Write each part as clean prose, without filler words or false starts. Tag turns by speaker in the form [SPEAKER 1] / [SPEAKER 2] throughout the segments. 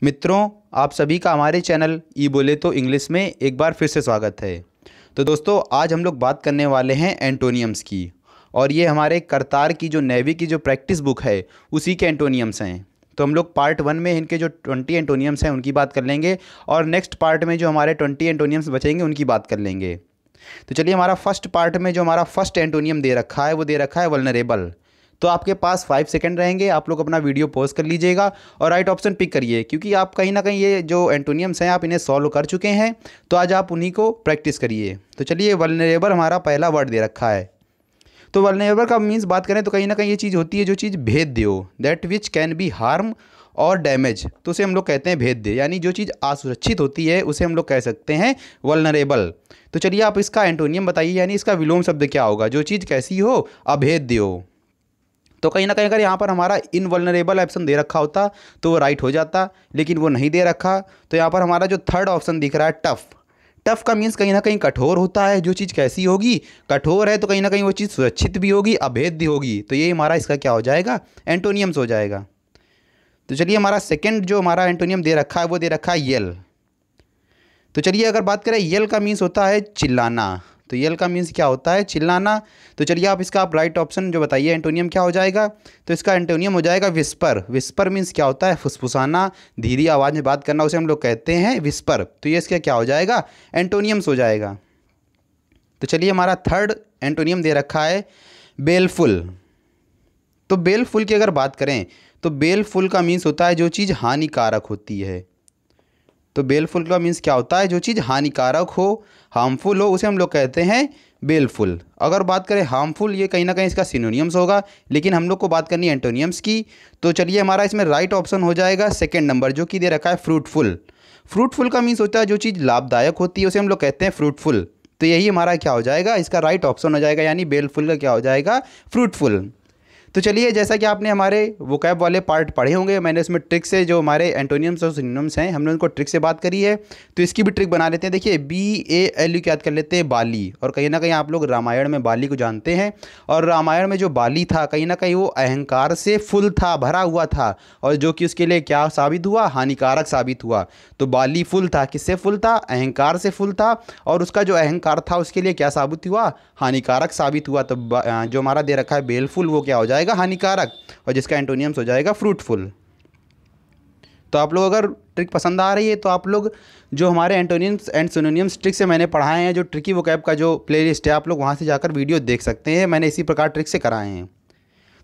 [SPEAKER 1] मित्रों, आप सभी का हमारे चैनल ई बोले तो इंग्लिश में एक बार फिर से स्वागत है। तो दोस्तों, आज हम लोग बात करने वाले हैं एंटोनियम्स की। और ये हमारे करतार की जो नेवी की जो प्रैक्टिस बुक है उसी के एंटोनियम्स हैं। तो हम लोग पार्ट 1 में इनके जो 20 एंटोनियम्स हैं उनकी बात कर लेंगे, और नेक्स्ट पार्ट में जो हमारे 20 एंटोनियम्स बचेंगे उनकी बात कर लेंगे। तो चलिए, हमारा फर्स्ट पार्ट में जो हमारा फर्स्ट एंटोनियम दे रखा है वो दे रखा है वल्नरेबल। तो आपके पास 5 सेकंड रहेंगे, आप लोग अपना वीडियो पॉज कर लीजिएगा और राइट ऑप्शन पिक करिए, क्योंकि आप कहीं ना कहीं ये जो एंटोनियम्स हैं आप इन्हें सॉल्व कर चुके हैं। तो आज आप उन्हीं को प्रैक्टिस करिए। तो चलिए, वल्नरेबल हमारा पहला वर्ड दे रखा है। तो वल्नरेबल का मीन्स बात करें तो कहीं ना कहीं ये चीज़ होती है जो चीज़ भेद्य हो, that which can be harm और डैमेज। तो उसे हम लोग कहते हैं भेद्य, यानी जो चीज़ असुरक्षित होती है उसे हम लोग कह सकते हैं वल्नरेबल। तो चलिए, आप इसका एंटोनियम बताइए, यानी इसका विलोम शब्द क्या होगा। जो चीज़ कैसी हो, अभेद्य हो। तो कहीं ना कहीं अगर यहाँ पर हमारा इनवल्नरेबल ऑप्शन दे रखा होता तो वो राइट हो जाता, लेकिन वो नहीं दे रखा। तो यहाँ पर हमारा जो थर्ड ऑप्शन दिख रहा है टफ। टफ का मीन्स कहीं ना कहीं कठोर होता है। जो चीज़ कैसी होगी, कठोर है, तो कहीं ना कहीं वो चीज़ सुरक्षित भी होगी, अभेद्य होगी। तो ये हमारा इसका क्या हो जाएगा, एंटोनियम्स हो जाएगा। तो चलिए, हमारा सेकेंड जो हमारा एंटोनियम दे रखा है वो दे रखा है यल। तो चलिए, अगर बात करें, यल का मीन्स होता है चिल्लाना। तो यल का मीन्स क्या होता है, चिल्लाना। तो चलिए, आप राइट ऑप्शन जो बताइए एंटोनियम क्या हो जाएगा। तो इसका एंटोनियम हो जाएगा विस्पर। विस्पर मीन्स क्या होता है, फुसफुसाना, धीरे आवाज़ में बात करना, उसे हम लोग कहते हैं विस्पर। तो ये इसका क्या हो जाएगा, एंटोनियम्स हो जाएगा। तो चलिए, हमारा थर्ड एंटोनियम दे रखा है बेलफुल। तो बेलफुल की अगर बात करें तो बेलफुल का मीन्स होता है जो चीज़ हानिकारक होती है। तो बेलफुल का मीन्स क्या होता है, जो चीज़ हानिकारक हो, हार्मफुल हो, उसे हम लोग कहते हैं बेलफुल। अगर बात करें हार्मफुल, ये कहीं ना कहीं इसका सिनोनियम्स होगा, लेकिन हम लोग को बात करनी है एंटोनियम्स की। तो चलिए, हमारा इसमें राइट ऑप्शन हो जाएगा सेकंड नंबर, जो कि दे रखा है फ्रूटफुल। फ्रूटफुल का मीन्स होता है जो चीज़ लाभदायक होती है, उसे हम लोग कहते हैं फ्रूटफुल। तो यही हमारा क्या हो जाएगा, इसका राइट ऑप्शन हो जाएगा, यानी बेलफुल का क्या हो जाएगा, फ्रूटफुल। तो चलिए, जैसा कि आपने हमारे वोकैब वाले पार्ट पढ़े होंगे, मैंने उसमें ट्रिक से जो हमारे एंटोनियम्स और सिनोनिम्स हैं हमने उनको ट्रिक से बात करी है। तो इसकी भी ट्रिक बना लेते हैं। देखिए, BALU याद कर लेते हैं, बाली। और कहीं ना कहीं आप लोग रामायण में बाली को जानते हैं। और रामायण में जो बाली था, कहीं ना कहीं वो अहंकार से फुल था, भरा हुआ था, और जो कि उसके लिए क्या साबित हुआ, हानिकारक साबित हुआ। तो बाली फुल था, किससे फुल था, अहंकार से फुल था, और उसका जो अहंकार था उसके लिए क्या साबित हुआ, हानिकारक साबित हुआ। तो जो हमारा दे रखा है बेलफुल, वो क्या हो जाएगा, हानिकारक, और जिसका एंटोनियम्स हो जाएगा फ्रूटफुल। तो आप लोग अगर ट्रिक पसंद आ रही है तो आप लोग जो हमारे एंटोनियम्स एंड सिनोनियम्स ट्रिक से मैंने पढ़ाए हैं, जो ट्रिकी वोकैब का जो प्लेलिस्ट है, आप लोग वहाँ से जाकर वीडियो देख सकते हैं। मैंने इसी प्रकार ट्रिक से कराए हैं।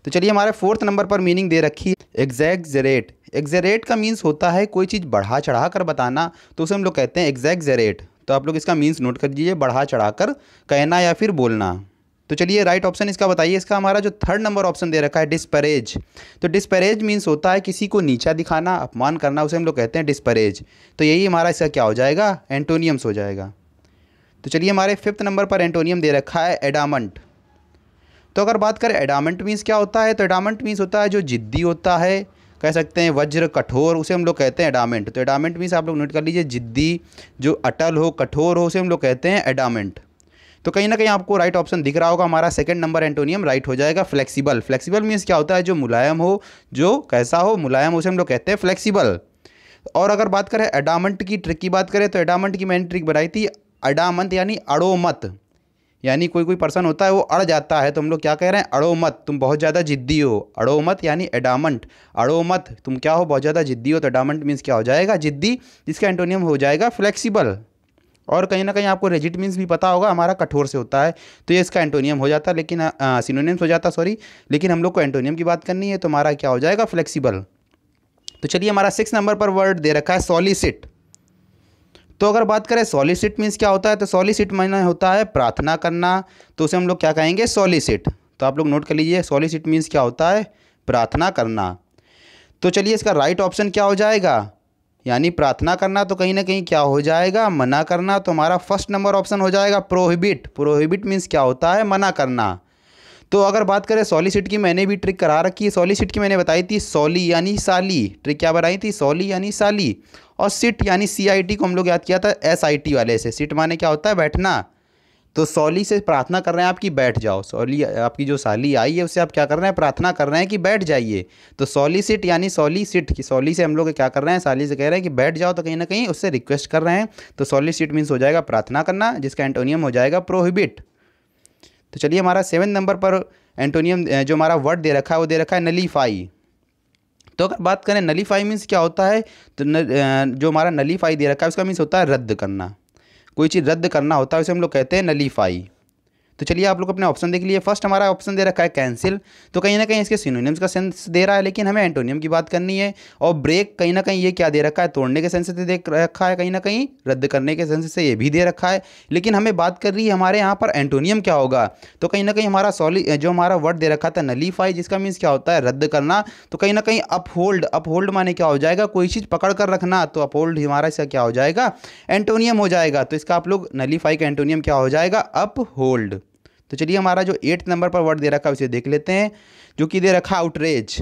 [SPEAKER 1] तो चलिए, हमारे फोर्थ नंबर पर मीनिंग दे रखी है एग्जैगजरेट। एग्जैगरेट का मीन्स होता है कोई चीज़ बढ़ा चढ़ा कर बताना, तो उसे हम लोग कहते हैं एग्जैगजरेट। तो आप लोग इसका मीन्स नोट कर लीजिए, बढ़ा चढ़ा कर कहना या फिर बोलना। तो चलिए, राइट ऑप्शन इसका बताइए। इसका हमारा जो थर्ड नंबर ऑप्शन दे रखा है डिस्परेज। तो डिस्परेज मीन्स होता है किसी को नीचा दिखाना, अपमान करना, उसे हम लोग कहते हैं डिस्परेज। तो यही हमारा इसका क्या हो जाएगा, एंटोनियम्स हो जाएगा। तो चलिए, हमारे फिफ्थ नंबर पर एंटोनियम दे रखा है एडामंट। तो अगर बात करें एडामंट मीन्स क्या होता है, तो एडामंट मीन्स होता है जो जिद्दी होता है, कह सकते हैं वज्र, कठोर, उसे हम लोग कहते हैं एडामेंट। तो एडामेंट मीन्स आप लोग नोट कर लीजिए, जिद्दी, जो अटल हो, कठोर हो, उसे हम लोग कहते हैं एडामेंट। तो कहीं ना कहीं आपको राइट ऑप्शन दिख रहा होगा, हमारा सेकंड नंबर एंटोनियम राइट हो जाएगा फ्लेक्सिबल। फ्लेक्सिबल मीन्स क्या होता है, जो मुलायम हो, जो कैसा हो, मुलायम, उसे हम लोग कहते हैं फ्लेक्सिबल। और अगर बात करें एडामंट की ट्रिक की बात करें, तो एडामंट की मैंने ट्रिक बनाई थी, अडामंत यानी अड़ो मत। यानी कोई कोई पर्सन होता है वो अड़ जाता है, तो हम लोग क्या कह रहे हैं, अड़ो मत, तुम बहुत ज़्यादा जिद्दी हो। अड़ो मत यानी एडामंट, अड़ो मत, तुम क्या हो, बहुत ज़्यादा जिद्दी हो। तो एडामंट मीन्स क्या हो जाएगा, जिद्दी, जिसका एंटोनियम हो जाएगा फ्लेक्सिबल। और कहीं ना कहीं आपको रेजिड मीन्स भी पता होगा, हमारा कठोर से होता है, तो ये इसका एंटोनियम हो जाता, लेकिन सिनोनिम्स हो जाता, सॉरी। लेकिन हम लोग को एंटोनियम की बात करनी है, तो हमारा क्या हो जाएगा, फ्लेक्सिबल। तो चलिए, हमारा 6 नंबर पर वर्ड दे रखा है सॉलिसिट। तो अगर बात करें सॉलिसिट मीन्स क्या होता है, तो सॉलिसिट माने होता है प्रार्थना करना, तो उसे हम लोग क्या कहेंगे, सॉलिसिट। तो आप लोग नोट कर लीजिए, सॉलिसिट मीन्स क्या होता है, प्रार्थना करना। तो चलिए, इसका राइट ऑप्शन क्या हो जाएगा, यानी प्रार्थना करना, तो कहीं ना कहीं क्या हो जाएगा, मना करना। तो हमारा फर्स्ट नंबर ऑप्शन हो जाएगा प्रोहिबिट। प्रोहिबिट मीन्स क्या होता है, मना करना। तो अगर बात करें सॉलिसिट की, मैंने भी ट्रिक करा रखी है। सॉलिसिट की मैंने बताई थी सॉली यानी साली। ट्रिक क्या बनाई थी, सॉली यानी साली। और सिट यानी CIT को हम लोग याद किया था SIT वाले से। सिट माने क्या होता है, बैठना। तो सॉली से प्रार्थना कर रहे हैं आपकी बैठ जाओ, सॉली आपकी जो साली आई है उससे आप क्या कर रहे हैं, प्रार्थना कर रहे हैं कि बैठ जाइए। तो सॉलिसिट यानी सॉलिसिट की सॉली से हम लोग क्या कर रहे हैं, साली से कह रहे हैं कि बैठ जाओ, तो कहीं ना कहीं उससे रिक्वेस्ट कर रहे हैं। तो सॉलिसिट मीन्स हो जाएगा प्रार्थना करना, जिसका एंटोनियम हो जाएगा प्रोहिबिट। तो चलिए हमारा 7 नंबर पर एंटोनियम जो हमारा वर्ड दे रखा है वो दे रखा है नलीफाई। तो अगर बात करें नलीफाई मीन्स क्या होता है, तो जो हमारा नलीफाई दे रखा है उसका मीन्स होता है रद्द करना, कोई चीज़ रद्द करना होता है उसे हम लोग कहते हैं नलीफाई। तो चलिए आप लोग अपने ऑप्शन देख लिए। फर्स्ट हमारा ऑप्शन दे रखा है कैंसिल, तो कहीं ना कहीं इसके सिनोनिम्स का सेंस दे रहा है, लेकिन हमें एंटोनियम की बात करनी है। और ब्रेक कहीं ना कहीं ये क्या दे रखा है, तोड़ने के सेंस से दे रखा है, कहीं ना कहीं रद्द करने के सेंस से ये भी दे रखा है, लेकिन हमें बात कर रही है हमारे यहाँ पर एंटोनियम क्या होगा। तो कहीं ना कहीं हमारा जो हमारा वर्ड दे रखा था नलीफाई, जिसका मीन्स क्या होता है रद्द करना, तो कहीं ना कहीं अपहोल्ड, अपहोल्ड माने क्या हो जाएगा, कोई चीज़ पकड़ कर रखना, तो अपहोल्ड हमारा इसका क्या हो जाएगा, एंटोनियम हो जाएगा। तो इसका आप लोग नलीफाई का एंटोनियम क्या हो जाएगा, अपहोल्ड। तो चलिए हमारा जो 8 नंबर पर वर्ड दे रखा है उसे देख लेते हैं, जो कि दे रखा है आउटरेज।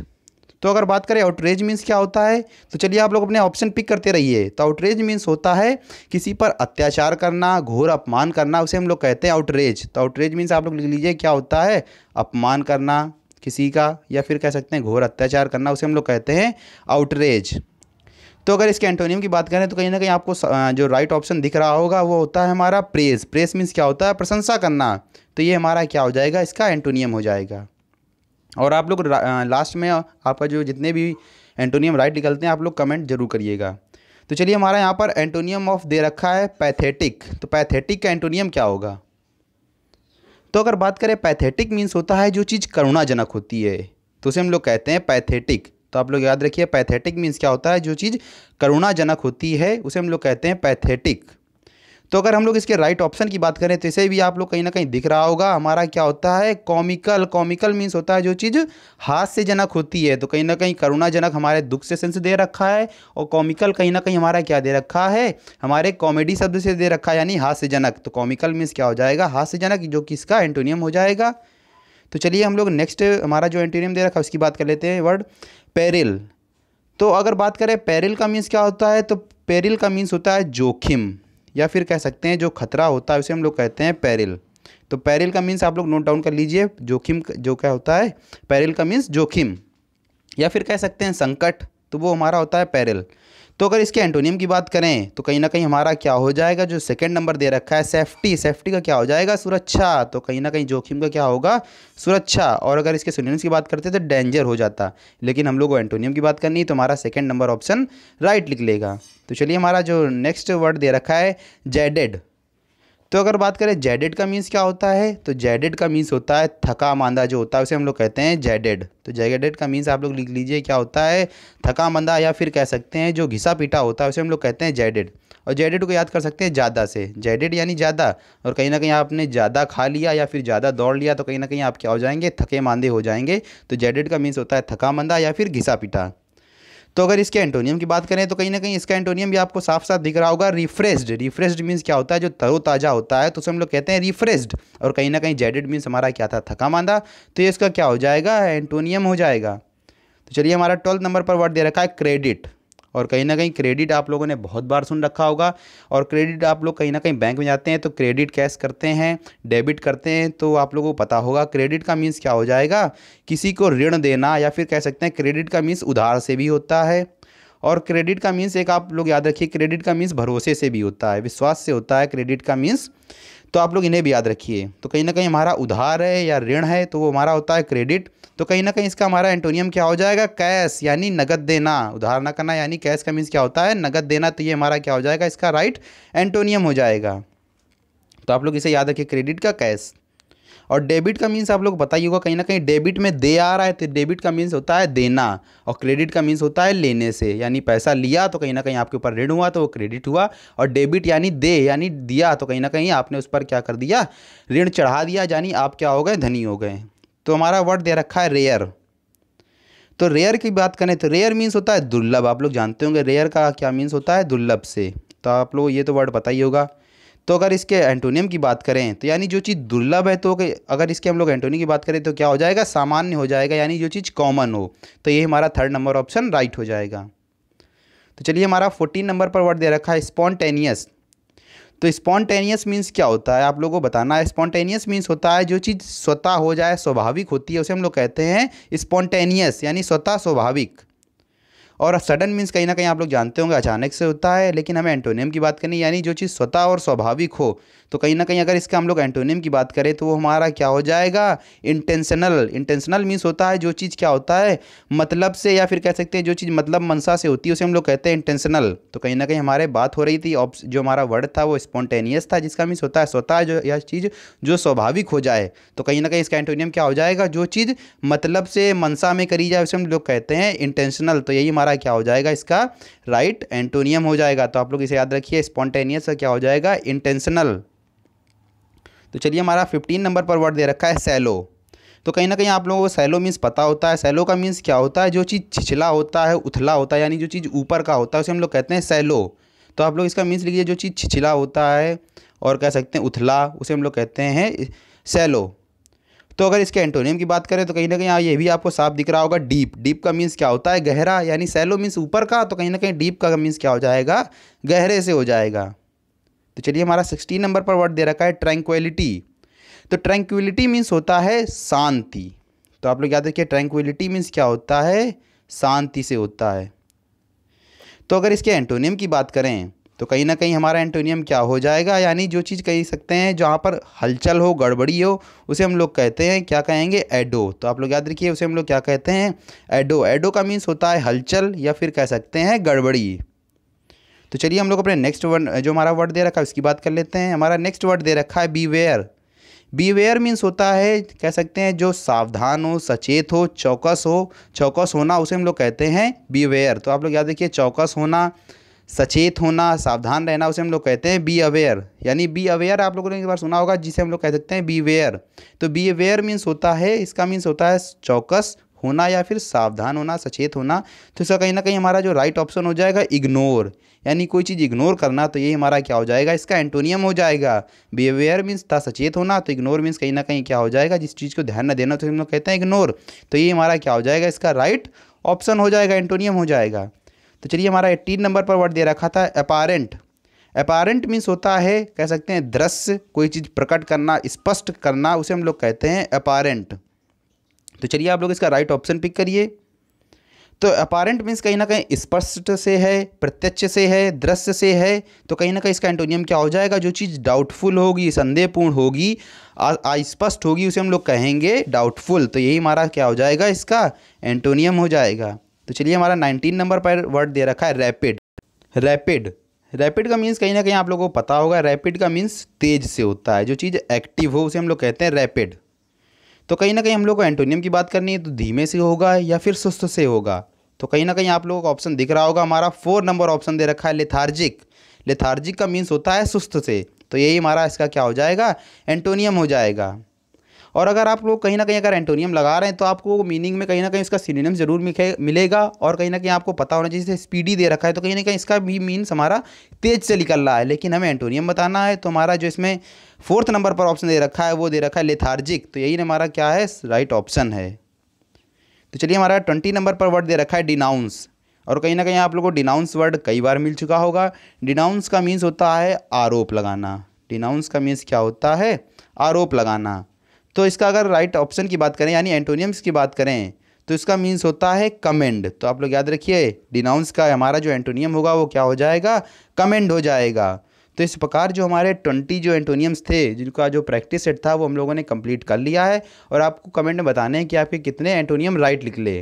[SPEAKER 1] तो अगर बात करें आउटरेज मीन्स क्या होता है, तो चलिए आप लोग अपने ऑप्शन पिक करते रहिए। तो आउटरेज मीन्स होता है किसी पर अत्याचार करना, घोर अपमान करना, उसे हम लोग कहते हैं आउटरेज। तो आउटरेज मीन्स आप लोग लिख लीजिए क्या होता है, अपमान करना किसी का, या फिर कह सकते हैं घोर अत्याचार करना, उसे हम लोग कहते हैं आउटरेज। तो अगर इसके एंटोनियम की बात करें तो कहीं ना कहीं आपको जो राइट ऑप्शन दिख रहा होगा वो होता है हमारा प्रेज। प्रेज मीन्स क्या होता है, प्रशंसा करना, तो ये हमारा क्या हो जाएगा, इसका एंटोनियम हो जाएगा। और आप लोग लास्ट में आपका जो जितने भी एंटोनियम राइट निकलते हैं आप लोग कमेंट जरूर करिएगा। तो चलिए हमारा यहाँ पर एंटोनियम ऑफ दे रखा है पैथेटिक। तो पैथेटिक का एंटोनियम क्या होगा, तो अगर बात करें पैथेटिक मीन्स होता है जो चीज़ करुणाजनक होती है, तो उसे हम लोग कहते हैं पैथेटिक। तो आप लोग याद रखिए पैथेटिक मीन्स क्या होता है, जो चीज़ करुणाजनक होती है उसे हम लोग कहते हैं पैथेटिक। तो अगर हम लोग इसके राइट ऑप्शन की बात करें तो इसे भी आप लोग कहीं ना कहीं दिख रहा होगा, हमारा क्या होता है कॉमिकल। कॉमिकल मीन्स होता है जो चीज़ हास्यजनक होती है, तो कहीं ना कहीं करुणाजनक हमारे दुख से सेंस दे रखा है, और कॉमिकल कहीं ना कहीं हमारा क्या दे रखा है, हमारे कॉमेडी शब्द से दे रखा है, यानी हास्यजनक। तो कॉमिकल मीन्स क्या हो जाएगा, हास्यजनक, जो कि इसका एंटोनियम हो जाएगा। तो चलिए हम लोग नेक्स्ट हमारा जो एंटोनियम दे रखा है उसकी बात कर लेते हैं, वर्ड पेरिल। तो अगर बात करें पेरिल का मीन्स क्या होता है, तो पेरिल का मीन्स होता है जोखिम, या फिर कह सकते हैं जो खतरा होता है उसे हम लोग कहते हैं पेरिल। तो पेरिल का मीन्स आप लोग नोट डाउन कर लीजिए, जोखिम जो क्या होता है, पेरिल का मीन्स जोखिम, या फिर कह सकते हैं संकट, तो वो हमारा होता है पेरिल। तो अगर इसके एंटोनियम की बात करें तो कहीं ना कहीं हमारा क्या हो जाएगा, जो सेकंड नंबर दे रखा है सेफ्टी। सेफ्टी का क्या हो जाएगा, सुरक्षा, तो कहीं ना कहीं जोखिम का क्या होगा, सुरक्षा। और अगर इसके सिनोनिम्स की बात करते तो डेंजर हो जाता, लेकिन हम लोग को एंटोनियम की बात करनी है तो हमारा सेकंड नंबर ऑप्शन राइट लिख लेगा। तो चलिए हमारा जो नेक्स्ट वर्ड दे रखा है जेडेड। तो अगर बात करें जेडेड का मीन्स क्या होता है, तो जेडेड का मीन्स होता है थका मांदा जो होता है उसे हम लोग कहते हैं जेडेड। तो जेडेड का मीन्स आप लोग लिख लीजिए क्या होता है, थका मांदा, या फिर कह सकते हैं जो घिसा पीटा होता है उसे हम लोग कहते हैं जेडेड। और जेडेड को याद कर सकते हैं ज़्यादा से, जेडेड यानी ज़्यादा, और कहीं ना कहीं आपने ज़्यादा खा लिया या फिर ज़्यादा दौड़ लिया तो कहीं ना कहीं आप क्या हो जाएंगे, थके मांदे हो जाएंगे। तो जेडेड का मीन्स होता है थका मांदा या फिर घिसा पीटा। तो अगर इसके एंटोनियम की बात करें तो कहीं ना कहीं इसका एंटोनियम भी आपको साफ साफ दिख रहा होगा, रिफ्रेश्ड। रिफ्रेश्ड मीन्स क्या होता है, जो तरोताज़ा होता है, तो उसे हम लोग कहते हैं रिफ्रेश्ड। और कहीं ना कहीं जेडेड मीन्स हमारा क्या था, थका मांदा, तो ये इसका क्या हो जाएगा, एंटोनियम हो जाएगा। तो चलिए हमारा 12 नंबर पर वर्ड दे रखा है क्रेडिट। और कहीं ना कहीं क्रेडिट आप लोगों ने बहुत बार सुन रखा होगा, और क्रेडिट आप लोग कहीं ना कहीं बैंक में जाते हैं तो क्रेडिट कैश करते हैं, डेबिट करते हैं, तो आप लोगों को पता होगा क्रेडिट का मीन्स क्या हो जाएगा, किसी को ऋण देना, या फिर कह सकते हैं क्रेडिट का मीन्स उधार से भी होता है। और क्रेडिट का मीन्स एक आप लोग याद रखिए, क्रेडिट का मीन्स भरोसे से भी होता है, विश्वास से होता है क्रेडिट का मीन्स। तो आप लोग इन्हें भी याद रखिए। तो कहीं ना कहीं हमारा उधार है या ऋण है तो वो हमारा होता है क्रेडिट। तो कहीं ना कहीं इसका हमारा एंटोनियम क्या हो जाएगा, कैश, यानी नगद देना, उधार ना करना, यानी कैश का मीन्स क्या होता है, नगद देना। तो ये हमारा क्या हो जाएगा, इसका राइट एंटोनियम हो जाएगा। तो आप लोग इसे याद रखिए, क्रेडिट का कैश। और डेबिट का मीन्स आप लोग पता ही होगा, कहीं ना कहीं डेबिट में दे आ रहा है तो डेबिट का मीन्स होता है देना, और क्रेडिट का मीन्स होता है लेने से, यानी पैसा लिया तो कहीं ना कहीं आपके ऊपर ऋण हुआ तो वो क्रेडिट हुआ। और डेबिट यानी दे, यानी दिया, तो कहीं ना कहीं आपने उस पर क्या कर दिया, ऋण चढ़ा दिया, यानी आप क्या हो गए, धनी हो गए। तो हमारा वर्ड दे रखा है रेयर। तो रेयर की बात करें तो रेयर मीन्स होता है दुर्लभ। आप लोग जानते होंगे रेयर का क्या मीन्स होता है, दुर्लभ से। तो आप लोग ये तो वर्ड पता ही होगा। तो अगर इसके एंटोनियम की बात करें तो यानी जो चीज़ दुर्लभ है, तो अगर इसके हम लोग एंटोनियम की बात करें तो क्या हो जाएगा, सामान्य हो जाएगा, यानी जो चीज़ कॉमन हो। तो ये हमारा थर्ड नंबर ऑप्शन राइट हो जाएगा। तो चलिए हमारा 14 नंबर पर वर्ड दे रखा है स्पॉन्टेनियस। तो स्पॉन्टेनियस मीन्स क्या होता है आप लोगों को बताना है। स्पॉन्टेनियस मीन्स होता है जो चीज़ स्वतः हो जाए, स्वाभाविक होती है, उसे हम लोग कहते हैं स्पॉन्टेनियस, यानी स्वतः स्वाभाविक। और सडन मीन्स कहीं ना कहीं आप लोग जानते होंगे अचानक से होता है, लेकिन हमें एंटोनियम की बात करनी है, यानी जो चीज़ स्वतः और स्वाभाविक हो। तो कहीं ना कहीं अगर इसका हम लोग एंटोनियम की बात करें तो वो हमारा क्या हो जाएगा, इंटेंशनल। इंटेंशनल मीन्स होता है जो चीज़ क्या होता है, मतलब से, या फिर कह सकते हैं जो चीज़ मतलब मनसा से होती है उसे हम लोग कहते हैं इंटेंशनल। तो कहीं ना कहीं हमारे बात हो रही थी, जो हमारा वर्ड था वो स्पॉन्टेनियस था, जिसका मीन्स होता है स्वतः, जो यह चीज़ जो स्वाभाविक हो जाए। तो कहीं ना कहीं इसका एंटोनियम क्या हो जाएगा, जो चीज़ मतलब से मनसा में करी जाए उसे हम लोग कहते हैं इंटेंशनल। तो यही हमारा क्या हो जाएगा, इसका राइट एंटोनियम हो जाएगा। तो आप लोग इसे याद रखिए, स्पॉन्टेनियस का क्या हो जाएगा, इंटेंशनल। तो चलिए हमारा 15 नंबर पर वर्ड दे रखा है सैलो। तो कहीं ना कहीं आप लोगों को सैलो मीन्स पता होता है। सैलो का मीन्स क्या होता है, जो चीज़ छिछला होता है, उथला होता है, यानी जो चीज़ ऊपर का होता है उसे हम लोग कहते हैं सैलो। तो आप लोग इसका मीन्स लिखिए, जो चीज़ छिछला होता है और कह सकते हैं उथला, उसे हम लोग कहते हैं सैलो। तो अगर इसके एंटोनियम की बात करें तो कहीं ना कहीं ये भी आपको साफ दिख रहा होगा, डीप। डीप का मीन्स क्या होता है, गहरा, यानी सैलो मीन्स ऊपर का, तो कहीं ना कहीं डीप का मीन्स क्या हो जाएगा, गहरे से हो जाएगा। तो चलिए हमारा 16 नंबर पर वर्ड दे रखा है ट्रैंक्विलिटी। तो ट्रैंक्विलिटी मीन्स होता है शांति। तो आप लोग याद रखिए, ट्रैंक्विलिटी मीन्स क्या होता है, शांति से होता है। तो अगर इसके एंटोनियम की बात करें तो कहीं ना कहीं हमारा एंटोनियम क्या हो जाएगा, यानी जो चीज़ कह सकते हैं जहाँ पर हलचल हो, गड़बड़ी हो, उसे हम लोग कहते हैं, क्या कहेंगे, एडो। तो आप लोग याद रखिए, उसे हम लोग क्या कहते हैं, एडो। एडो का मीन्स होता है हलचल या फिर कह सकते हैं गड़बड़ी। तो चलिए हम लोग अपने नेक्स्ट वर्ड, जो हमारा वर्ड दे रखा है उसकी बात कर लेते हैं। हमारा नेक्स्ट वर्ड दे रखा है बीवेयर। बीवेयर मीन्स होता है, कह सकते हैं जो सावधान हो, सचेत हो, चौकस हो। चौकस होना उसे हम लोग कहते हैं बीवेयर। तो आप लोग याद रखिए, चौकस होना, सचेत होना, सावधान रहना, उसे हम लोग कहते हैं बी अवेयर। यानी बी अवेयर आप लोगों ने एक बार सुना होगा, जिसे हम लोग कह सकते हैं बी अवेयर। तो बी अवेयर मीन्स होता है, इसका मीन्स होता है चौकस होना या फिर सावधान होना, सचेत होना। तो इसका कहीं ना कहीं हमारा जो राइट ऑप्शन हो जाएगा इग्नोर, यानी कोई चीज़ इग्नोर करना। तो यही हमारा क्या हो जाएगा, इसका एंटोनियम हो जाएगा। बी अवेयर मीन्स था सचेत होना, तो इग्नोर मीन्स कहीं ना कहीं क्या हो जाएगा, जिस चीज़ को ध्यान न देना, तो हम लोग कहते हैं इग्नोर। तो ये हमारा क्या हो जाएगा, इसका राइट ऑप्शन हो जाएगा, एंटोनियम हो जाएगा। तो चलिए हमारा 18 नंबर पर वर्ड दे रखा था अपारेंट। अपारेंट मीन्स होता है, कह सकते हैं दृश्य, कोई चीज़ प्रकट करना, स्पष्ट करना, उसे हम लोग कहते हैं अपारेंट। तो चलिए आप लोग इसका राइट ऑप्शन पिक करिए। तो अपारेंट मीन्स कहीं ना कहीं स्पष्ट से है, प्रत्यक्ष से है, दृश्य से है। तो कहीं ना कहीं इसका एंटोनियम क्या हो जाएगा, जो चीज़ डाउटफुल होगी, संदेहपूर्ण होगी, अस्पष्ट होगी, उसे हम लोग कहेंगे डाउटफुल। तो यही हमारा क्या हो जाएगा, इसका एंटोनियम हो जाएगा। तो चलिए हमारा 19 नंबर पर वर्ड दे रखा है रैपिड। रैपिड, रैपिड का मीन्स कहीं ना कहीं आप लोगों को पता होगा, रैपिड का मीन्स तेज से होता है, जो चीज़ एक्टिव हो उसे हम लोग कहते हैं रैपिड। तो कहीं ना कहीं हम लोग को एंटोनियम की बात करनी है तो धीमे से होगा या फिर सुस्त से होगा। तो कहीं ना कहीं आप लोगों को ऑप्शन दिख रहा होगा, हमारा 4 नंबर ऑप्शन दे रखा है लेथार्जिक। लेथार्जिक का मीन्स होता है सुस्त से। तो यही हमारा इसका क्या हो जाएगा, एंटोनियम हो जाएगा। और अगर आप लोग कहीं ना कहीं अगर एंटोनियम लगा रहे हैं तो आपको मीनिंग में कहीं ना कहीं इसका सिनोनिम जरूर मिलेगा। और कहीं ना कहीं आपको पता होना चाहिए, जैसे स्पीडी दे रखा है तो कहीं ना कहीं इसका भी मीन्स हमारा तेज से निकल रहा है, लेकिन हमें एंटोनियम बताना है। तो हमारा जो इसमें 4th नंबर पर ऑप्शन दे रखा है वो दे रखा है लेथार्जिक। तो यही हमारा क्या है, राइट ऑप्शन है। तो चलिए हमारा 20 नंबर पर वर्ड दे रखा है डिनाउंस। और कहीं ना कहीं आप लोगों को डिनाउंस वर्ड कई बार मिल चुका होगा। डिनाउंस का मीन्स होता है आरोप लगाना। डिनाउंस का मीन्स क्या होता है, आरोप लगाना। तो इसका अगर राइट ऑप्शन की बात करें, यानी एंटोनियम्स की बात करें, तो इसका मीन्स होता है कमेंड। तो आप लोग याद रखिए, डिनाउंस का हमारा जो एंटोनियम होगा वो क्या हो जाएगा, कमेंड हो जाएगा। तो इस प्रकार जो हमारे 20 जो एंटोनियम्स थे, जिनका जो प्रैक्टिस सेट था वो हम लोगों ने कंप्लीट कर लिया है। और आपको कमेंट में बताने हैं कि आपके कितने एंटोनियम राइट निकले।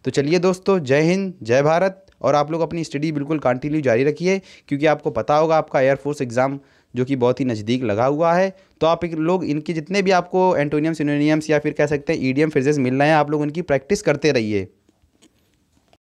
[SPEAKER 1] तो चलिए दोस्तों, जय हिंद, जय भारत। और आप लोग अपनी स्टडी बिल्कुल कंटिन्यू जारी रखिए, क्योंकि आपको पता होगा आपका एयरफोर्स एग्ज़ाम जो कि बहुत ही नज़दीक लगा हुआ है। तो आप लोग इनके जितने भी आपको एंटोनियम, सिनोनियम्स या फिर कह सकते हैं ईडियम फ्रेजेस मिल रहे हैं, आप लोग उनकी प्रैक्टिस करते रहिए।